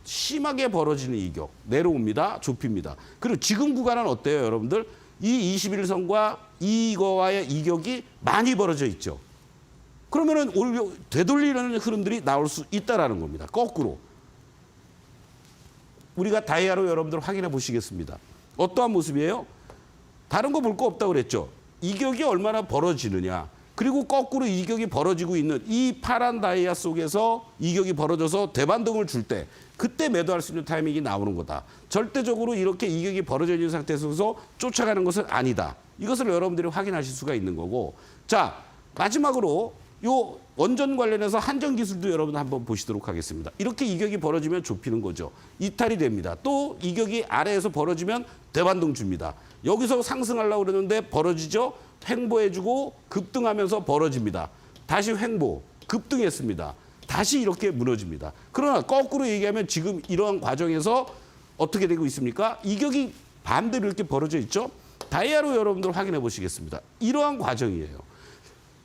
심하게 벌어지는 이격 내려옵니다. 좁힙니다. 그리고 지금 구간은 어때요, 여러분들? 이 21선과 이거와의 이격이 많이 벌어져 있죠. 그러면은 오히려 되돌리는 흐름들이 나올 수 있다라는 겁니다. 거꾸로. 우리가 다이아로 여러분들 확인해 보시겠습니다. 어떠한 모습이에요? 다른 거 볼 거 없다고 그랬죠. 이격이 얼마나 벌어지느냐. 그리고 거꾸로 이격이 벌어지고 있는 이 파란 다이아 속에서 이격이 벌어져서 대반등을 줄 때 그때 매도할 수 있는 타이밍이 나오는 거다. 절대적으로 이렇게 이격이 벌어져 있는 상태에서 쫓아가는 것은 아니다. 이것을 여러분들이 확인하실 수가 있는 거고. 자, 마지막으로 요 원전 관련해서 한전 기술도 여러분 한번 보시도록 하겠습니다. 이렇게 이격이 벌어지면 좁히는 거죠. 이탈이 됩니다. 또 이격이 아래에서 벌어지면 대반등 줍니다. 여기서 상승하려고 그러는데 벌어지죠. 횡보해주고 급등하면서 벌어집니다. 다시 횡보, 급등했습니다. 다시 이렇게 무너집니다. 그러나 거꾸로 얘기하면 지금 이러한 과정에서 어떻게 되고 있습니까? 이격이 반대로 이렇게 벌어져 있죠. 다이아로 여러분들 확인해 보시겠습니다. 이러한 과정이에요.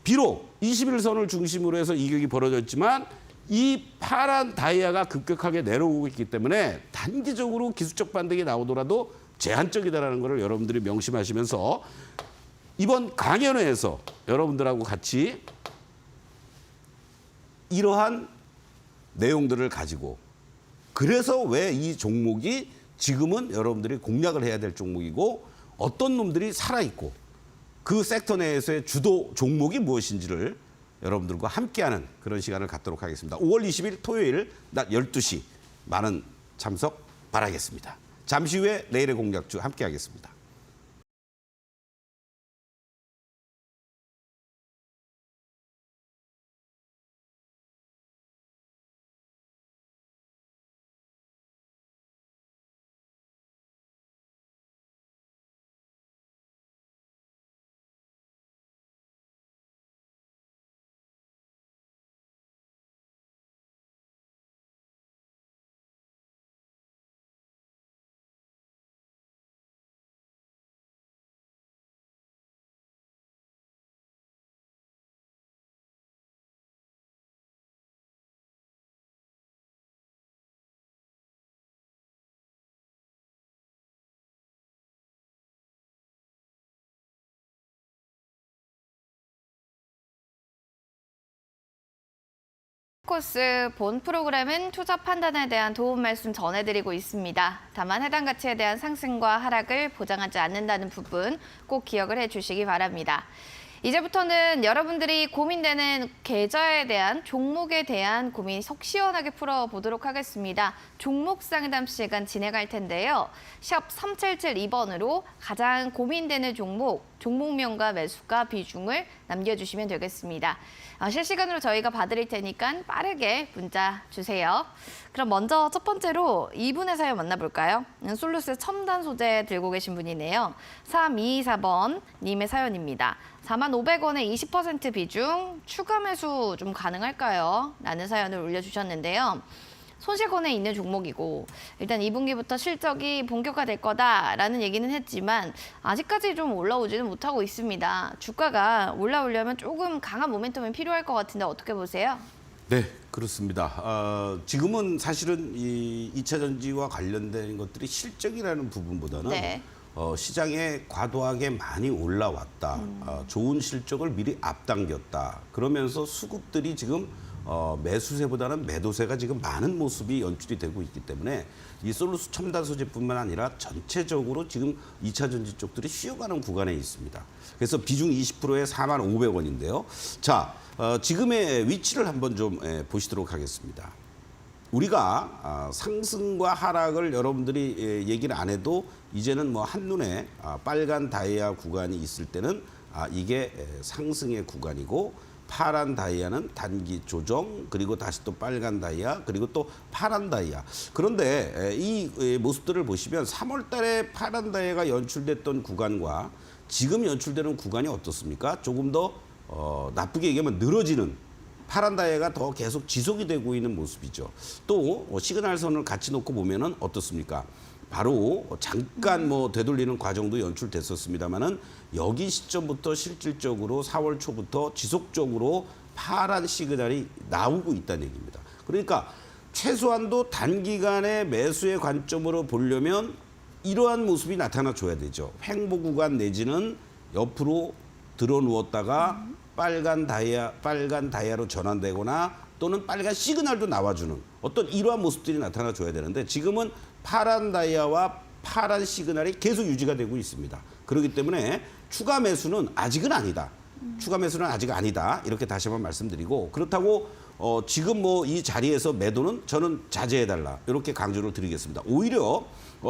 비록 21선을 중심으로 해서 이격이 벌어졌지만 이 파란 다이아가 급격하게 내려오고 있기 때문에 단기적으로 기술적 반등이 나오더라도 제한적이다라는 것을 여러분들이 명심하시면서 이번 강연회에서 여러분들하고 같이 이러한 내용들을 가지고 그래서 왜 이 종목이 지금은 여러분들이 공략을 해야 될 종목이고 어떤 놈들이 살아있고 그 섹터 내에서의 주도 종목이 무엇인지를 여러분들과 함께하는 그런 시간을 갖도록 하겠습니다. 5월 20일 토요일 낮 12시 많은 참석 바라겠습니다. 잠시 후에 내일의 공략주 함께하겠습니다. 코스 본 프로그램은 투자 판단에 대한 도움 말씀 전해드리고 있습니다. 다만 해당 가치에 대한 상승과 하락을 보장하지 않는다는 부분 꼭 기억을 해주시기 바랍니다. 이제부터는 여러분들이 고민되는 계좌에 대한 종목에 대한 고민 속 시원하게 풀어보도록 하겠습니다. 종목 상담 시간 진행할 텐데요. 샵 3772번으로 가장 고민되는 종목명과 매수가 비중을 남겨주시면 되겠습니다. 실시간으로 저희가 봐드릴 테니까 빠르게 문자 주세요. 그럼 먼저 첫 번째로 이분의 사연 만나볼까요? 솔루스 첨단 소재 들고 계신 분이네요. 3224번 님의 사연입니다. 45,000원에 20% 비중 추가 매수 좀 가능할까요? 라는 사연을 올려주셨는데요. 손실권에 있는 종목이고 일단 2분기부터 실적이 본격화될 거다라는 얘기는 했지만 아직까지 좀 올라오지는 못하고 있습니다. 주가가 올라오려면 조금 강한 모멘텀이 필요할 것 같은데 어떻게 보세요? 네, 그렇습니다. 지금은 사실은 이 2차 전지와 관련된 것들이 실적이라는 부분보다는 네. 시장에 과도하게 많이 올라왔다. 좋은 실적을 미리 앞당겼다. 그러면서 수급들이 지금 매수세보다는 매도세가 지금 많은 모습이 연출이 되고 있기 때문에 이 솔루스 첨단 소재뿐만 아니라 전체적으로 지금 2차 전지 쪽들이 쉬어가는 구간에 있습니다. 그래서 비중 20%에 45,000원인데요. 자, 지금의 위치를 한번 좀 보시도록 하겠습니다. 우리가 상승과 하락을 여러분들이 얘기를 안 해도 이제는 뭐 한눈에 빨간 다이아 구간이 있을 때는 이게 상승의 구간이고 파란 다이아는 단기 조정, 그리고 다시 또 빨간 다이아, 그리고 또 파란 다이아. 그런데 이 모습들을 보시면 3월 달에 파란 다이아가 연출됐던 구간과 지금 연출되는 구간이 어떻습니까? 조금 더 나쁘게 얘기하면 늘어지는 파란 다이아가 더 계속 지속이 되고 있는 모습이죠. 또 시그널 선을 같이 놓고 보면은 어떻습니까? 바로 잠깐 뭐 되돌리는 과정도 연출됐었습니다만은 여기 시점부터 실질적으로 4월 초부터 지속적으로 파란 시그널이 나오고 있다는 얘기입니다. 그러니까 최소한도 단기간의 매수의 관점으로 보려면 이러한 모습이 나타나줘야 되죠. 횡보 구간 내지는 옆으로 들어 누웠다가 빨간 다이아로 전환되거나 또는 빨간 시그널도 나와주는 어떤 이러한 모습들이 나타나줘야 되는데 지금은 파란 다이아와 파란 시그널이 계속 유지가 되고 있습니다. 그렇기 때문에 추가 매수는 아직은 아니다. 추가 매수는 아직 아니다. 이렇게 다시 한번 말씀드리고 그렇다고 지금 뭐 이 자리에서 매도는 저는 자제해달라. 이렇게 강조를 드리겠습니다. 오히려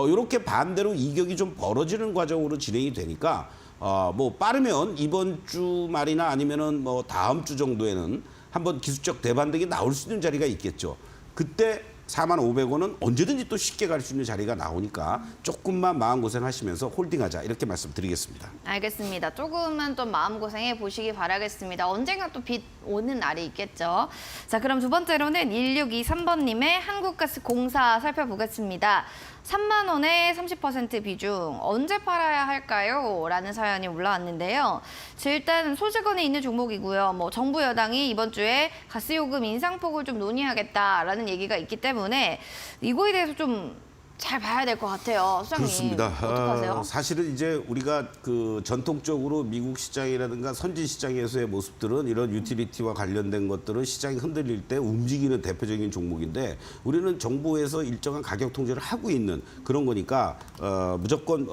이렇게 반대로 이격이 좀 벌어지는 과정으로 진행이 되니까 뭐 빠르면 이번 주 말이나 아니면은 뭐 다음 주 정도에는 한번 기술적 대반등이 나올 수 있는 자리가 있겠죠. 그때 45,000원은 언제든지 또 쉽게 갈 수 있는 자리가 나오니까 조금만 마음고생하시면서 홀딩하자 이렇게 말씀드리겠습니다. 알겠습니다. 조금만 좀 마음고생해 보시기 바라겠습니다. 언젠가 또 빚 오는 날이 있겠죠. 자, 그럼 두 번째로는 1623번님의 한국가스공사 살펴보겠습니다. 3만 원에 30% 비중 언제 팔아야 할까요? 라는 사연이 올라왔는데요. 일단 소재권에 있는 종목이고요. 뭐 정부 여당이 이번 주에 가스요금 인상폭을 좀 논의하겠다라는 얘기가 있기 때문에 이거에 대해서 좀 잘 봐야 될 것 같아요. 수장님. 그렇습니다. 어떡하세요? 사실은 이제 우리가 그 전통적으로 미국 시장이라든가 선진 시장에서의 모습들은 이런 유틸리티와 관련된 것들은 시장이 흔들릴 때 움직이는 대표적인 종목인데 우리는 정부에서 일정한 가격 통제를 하고 있는 그런 거니까 무조건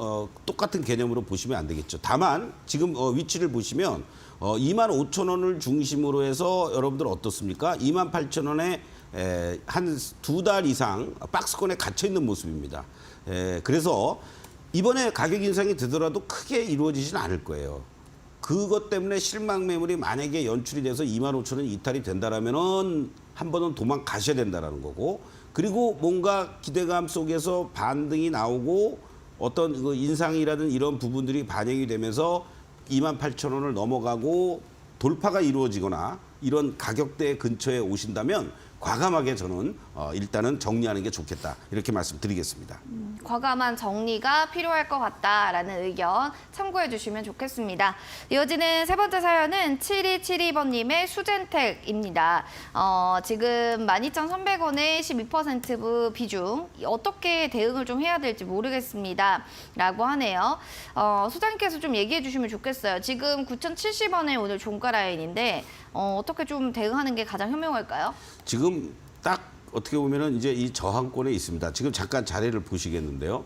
똑같은 개념으로 보시면 안 되겠죠. 다만 지금 위치를 보시면 25,000원을 중심으로 해서 여러분들 어떻습니까? 28,000원에 한 2달 이상 박스권에 갇혀 있는 모습입니다. 그래서 이번에 가격 인상이 되더라도 크게 이루어지지는 않을 거예요. 그것 때문에 실망 매물이 만약에 연출이 돼서 25,000원 이탈이 된다라면은 한 번은 도망가셔야 된다라는 거고, 그리고 뭔가 기대감 속에서 반등이 나오고 어떤 그 인상이라든 이런 부분들이 반영이 되면서 28,000원을 넘어가고 돌파가 이루어지거나 이런 가격대 근처에 오신다면 과감하게 저는 일단은 정리하는 게 좋겠다, 이렇게 말씀드리겠습니다. 과감한 정리가 필요할 것 같다라는 의견 참고해 주시면 좋겠습니다. 이어지는 세 번째 사연은 7272번님의 수젠텍입니다. 지금 12,300원의 12% 비중, 어떻게 대응을 좀 해야 될지 모르겠습니다 라고 하네요. 소장님께서 좀 얘기해 주시면 좋겠어요. 지금 9,070원의 오늘 종가 라인인데 어떻게 좀 대응하는 게 가장 현명할까요? 지금 딱 어떻게 보면은 이제 이 저항권에 있습니다. 지금 잠깐 자리를 보시겠는데요.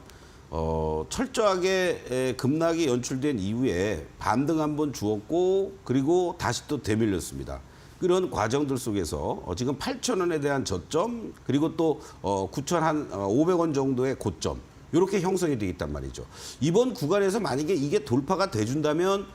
철저하게 급락이 연출된 이후에 반등 한번 주었고, 그리고 다시 또 되밀렸습니다. 그런 과정들 속에서 지금 8,000원에 대한 저점, 그리고 또 9,500원 정도의 고점, 이렇게 형성이 되어 있단 말이죠. 이번 구간에서 만약에 이게 돌파가 돼준다면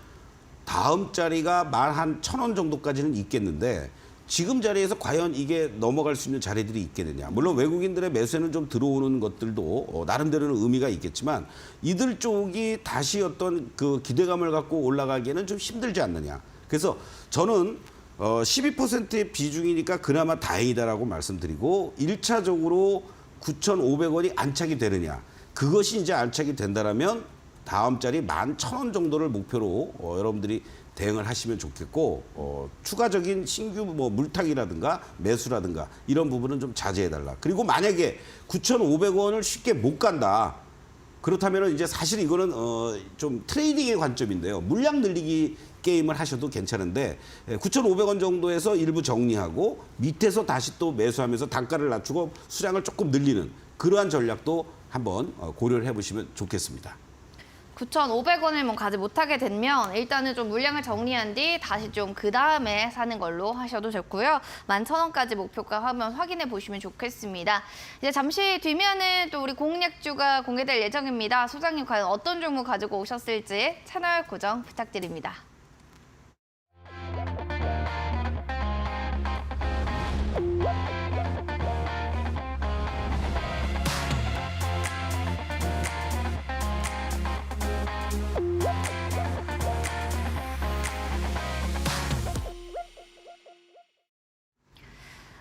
다음 자리가 11,000원 정도까지는 있겠는데, 지금 자리에서 과연 이게 넘어갈 수 있는 자리들이 있겠느냐. 물론 외국인들의 매수에는 좀 들어오는 것들도 나름대로는 의미가 있겠지만, 이들 쪽이 다시 어떤 그 기대감을 갖고 올라가기에는 좀 힘들지 않느냐. 그래서 저는 12%의 비중이니까 그나마 다행이다라고 말씀드리고, 1차적으로 9,500원이 안착이 되느냐. 그것이 이제 안착이 된다라면 다음 자리 11,000원 정도를 목표로 여러분들이 대응을 하시면 좋겠고, 추가적인 신규 뭐 물타기라든가 매수라든가 이런 부분은 좀 자제해달라. 그리고 만약에 9,500원을 쉽게 못 간다. 그렇다면 이제 사실 이거는 좀 트레이딩의 관점인데요. 물량 늘리기 게임을 하셔도 괜찮은데, 9,500원 정도에서 일부 정리하고 밑에서 다시 또 매수하면서 단가를 낮추고 수량을 조금 늘리는 그러한 전략도 한번 고려를 해보시면 좋겠습니다. 9,500원을 뭐 가지 못하게 되면 일단은 좀 물량을 정리한 뒤 다시 좀 그 다음에 사는 걸로 하셔도 좋고요. 11,000원까지 목표가 하면 확인해 보시면 좋겠습니다. 이제 잠시 뒤면은 또 우리 공략주가 공개될 예정입니다. 소장님 과연 어떤 종목 가지고 오셨을지 채널 고정 부탁드립니다.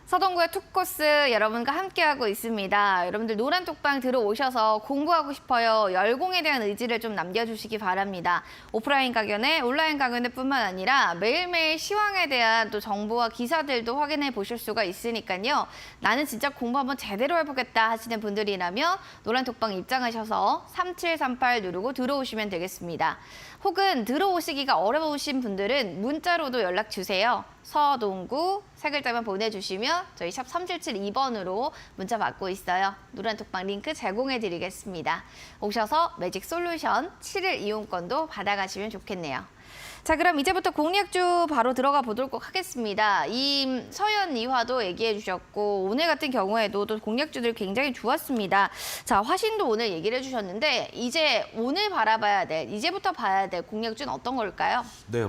서동구의 투코스 여러분과 함께하고 있습니다. 여러분들 노란 톡방 들어오셔서 공부하고 싶어요. 열공에 대한 의지를 좀 남겨주시기 바랍니다. 오프라인 강연에 온라인 강연뿐만 아니라 매일매일 시황에 대한 또 정보와 기사들도 확인해 보실 수가 있으니까요. 나는 진짜 공부 한번 제대로 해보겠다 하시는 분들이라면 노란 톡방 입장하셔서 3738 누르고 들어오시면 되겠습니다. 혹은 들어오시기가 어려우신 분들은 문자로도 연락 주세요. 서동구 세 글자만 보내주시면 저희 샵 3772번으로 문자 받고 있어요. 노란톡방 링크 제공해드리겠습니다. 오셔서 매직 솔루션 7일 이용권도 받아가시면 좋겠네요. 자, 그럼 이제부터 공략주 바로 들어가 보도록 하겠습니다. 서현 이화도 얘기해 주셨고 오늘 같은 경우에도 또 공략주들 굉장히 좋았습니다. 자, 화신도 오늘 얘기를 해주셨는데 이제 오늘 바라봐야 될, 이제부터 봐야 될 공략주는 어떤 걸까요? 네,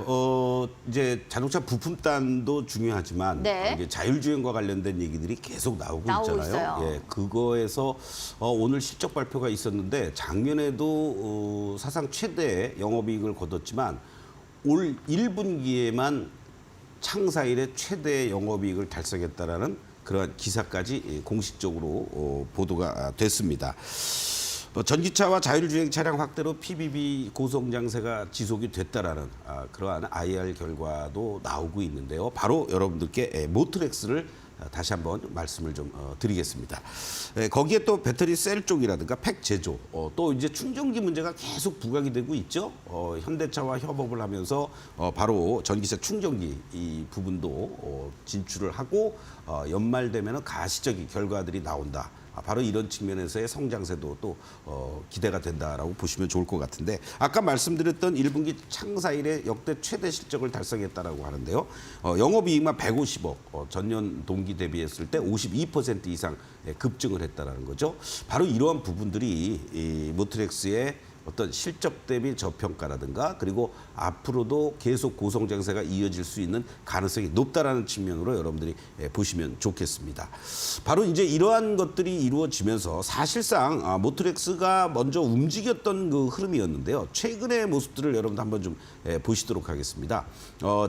이제 자동차 부품단도 중요하지만 네. 이제 자율주행과 관련된 얘기들이 계속 나오고 있잖아요. 있어요. 예, 그거에서 오늘 실적 발표가 있었는데 작년에도 사상 최대의 영업이익을 거뒀지만 올 1분기에만 창사 이래 최대 영업이익을 달성했다라는 그러한 기사까지 공식적으로 보도가 됐습니다. 전기차와 자율주행 차량 확대로 PBB 고성장세가 지속이 됐다라는 그러한 IR 결과도 나오고 있는데요. 바로 여러분들께 모트렉스를 다시 한번 말씀을 좀 드리겠습니다. 거기에 또 배터리 셀 쪽이라든가 팩 제조, 또 이제 충전기 문제가 계속 부각이 되고 있죠. 현대차와 협업을 하면서 바로 전기차 충전기 이 부분도 진출을 하고 연말 되면은 가시적인 결과들이 나온다. 바로 이런 측면에서의 성장세도 또 기대가 된다라고 보시면 좋을 것 같은데 아까 말씀드렸던 1분기 창사 이래 역대 최대 실적을 달성했다라고 하는데요. 영업이익만 150억, 전년 동기 대비했을 때 52% 이상 급증을 했다라는 거죠. 바로 이러한 부분들이 이 모트렉스의 어떤 실적 대비 저평가라든가 그리고 앞으로도 계속 고성장세가 이어질 수 있는 가능성이 높다라는 측면으로 여러분들이 보시면 좋겠습니다. 바로 이제 이러한 것들이 이루어지면서 사실상 모트렉스가 먼저 움직였던 그 흐름이었는데요. 최근의 모습들을 여러분들 한번 좀 보시도록 하겠습니다.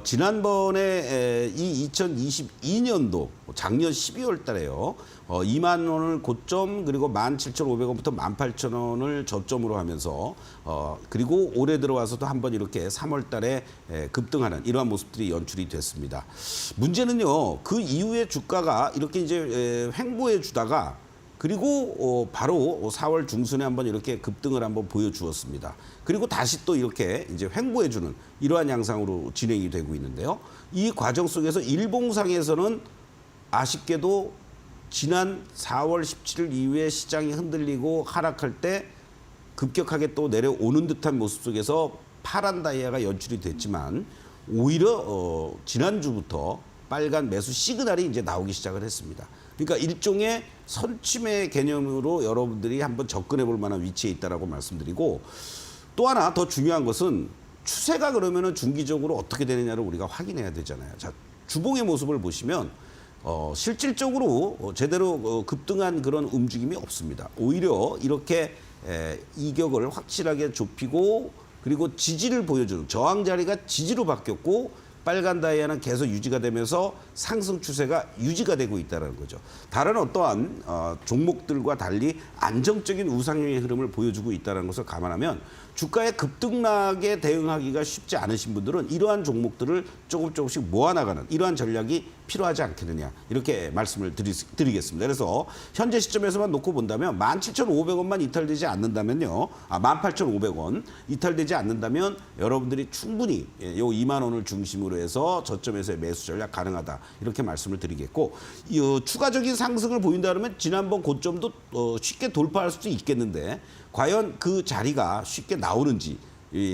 지난번에 이 2022년도 작년 12월 달에요. 2만 원을 고점 그리고 17,500원부터 18,000원을 저점으로 하면서 그리고 올해 들어와서도 한번 이렇게 3월 달에 급등하는 이러한 모습들이 연출이 됐습니다. 문제는요. 그 이후에 주가가 이렇게 이제 횡보해 주다가 그리고 바로 4월 중순에 한번 이렇게 급등을 한번 보여주었습니다. 그리고 다시 또 이렇게 이제 횡보해주는 이러한 양상으로 진행이 되고 있는데요. 이 과정 속에서 일봉상에서는 아쉽게도 지난 4월 17일 이후에 시장이 흔들리고 하락할 때 급격하게 또 내려오는 듯한 모습 속에서 파란 다이아가 연출이 됐지만 오히려 지난주부터 빨간 매수 시그널이 이제 나오기 시작을 했습니다. 그러니까 일종의 선취매 개념으로 여러분들이 한번 접근해 볼 만한 위치에 있다라고 말씀드리고 또 하나 더 중요한 것은 추세가 그러면은 중기적으로 어떻게 되느냐를 우리가 확인해야 되잖아요. 자, 주봉의 모습을 보시면 실질적으로 제대로 급등한 그런 움직임이 없습니다. 오히려 이렇게 이격을 확실하게 좁히고 그리고 지지를 보여주는 저항 자리가 지지로 바뀌었고 빨간 다이아는 계속 유지가 되면서 상승 추세가 유지가 되고 있다는 거죠. 다른 어떠한 종목들과 달리 안정적인 우상향의 흐름을 보여주고 있다는 것을 감안하면 주가의 급등락에 대응하기가 쉽지 않으신 분들은 이러한 종목들을 조금씩 모아나가는 이러한 전략이 필요하지 않겠느냐 이렇게 말씀을 드리겠습니다. 그래서 현재 시점에서만 놓고 본다면 17,500원만 이탈되지 않는다면요. 18,500원 이탈되지 않는다면 여러분들이 충분히 요 2만 원을 중심으로 해서 저점에서의 매수 전략 가능하다 이렇게 말씀을 드리겠고 추가적인 상승을 보인다면 지난번 고점도 쉽게 돌파할 수도 있겠는데 과연 그 자리가 쉽게 나오는지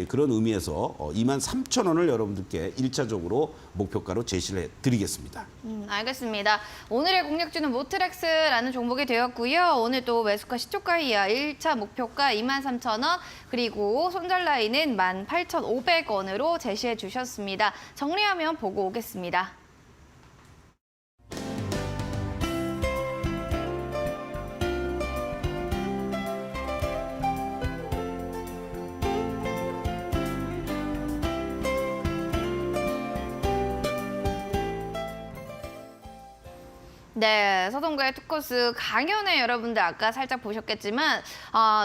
그런 의미에서 23,000원을 여러분들께 1차적으로 목표가로 제시를 드리겠습니다. 알겠습니다. 오늘의 공략주는 모트렉스라는 종목이 되었고요. 오늘 또 매수가 시초가 이하 1차 목표가 23,000원 그리고 손절 라인은 18,500원으로 제시해 주셨습니다. 정리하면 보고 오겠습니다. 네, 서동구의 투코스 강연에 여러분들 아까 살짝 보셨겠지만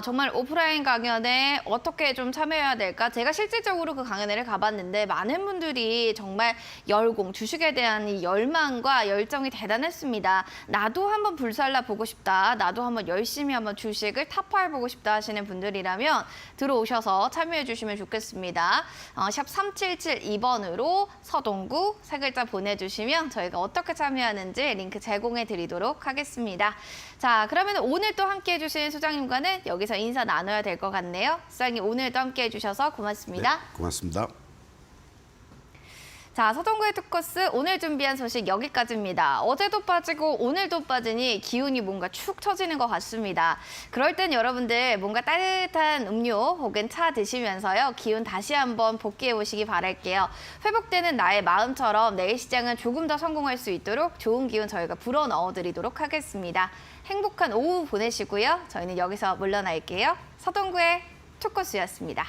정말 오프라인 강연에 어떻게 좀 참여해야 될까? 제가 실질적으로 그 강연회를 가봤는데 많은 분들이 정말 주식에 대한 이 열망과 열정이 대단했습니다. 나도 한번 불살라 보고 싶다. 나도 한번 열심히 한번 주식을 타파해보고 싶다 하시는 분들이라면 들어오셔서 참여해 주시면 좋겠습니다. 샵 3772번으로 서동구 세 글자 보내주시면 저희가 어떻게 참여하는지 링크 제공해 드리도록 하겠습니다. 자, 그러면 오늘 또 함께해 주신 소장님과는 여기서 인사 나눠야 될 것 같네요. 소장님 오늘도 함께해 주셔서 고맙습니다. 네, 고맙습니다. 자, 서동구의 투코스 오늘 준비한 소식 여기까지입니다. 어제도 빠지고 오늘도 빠지니 기운이 뭔가 축 처지는 것 같습니다. 그럴 땐 여러분들 뭔가 따뜻한 음료 혹은 차 드시면서요. 기운 다시 한번 복귀해 보시기 바랄게요. 회복되는 나의 마음처럼 내일 시장은 조금 더 성공할 수 있도록 좋은 기운 저희가 불어넣어 드리도록 하겠습니다. 행복한 오후 보내시고요. 저희는 여기서 물러날게요. 서동구의 투코스였습니다.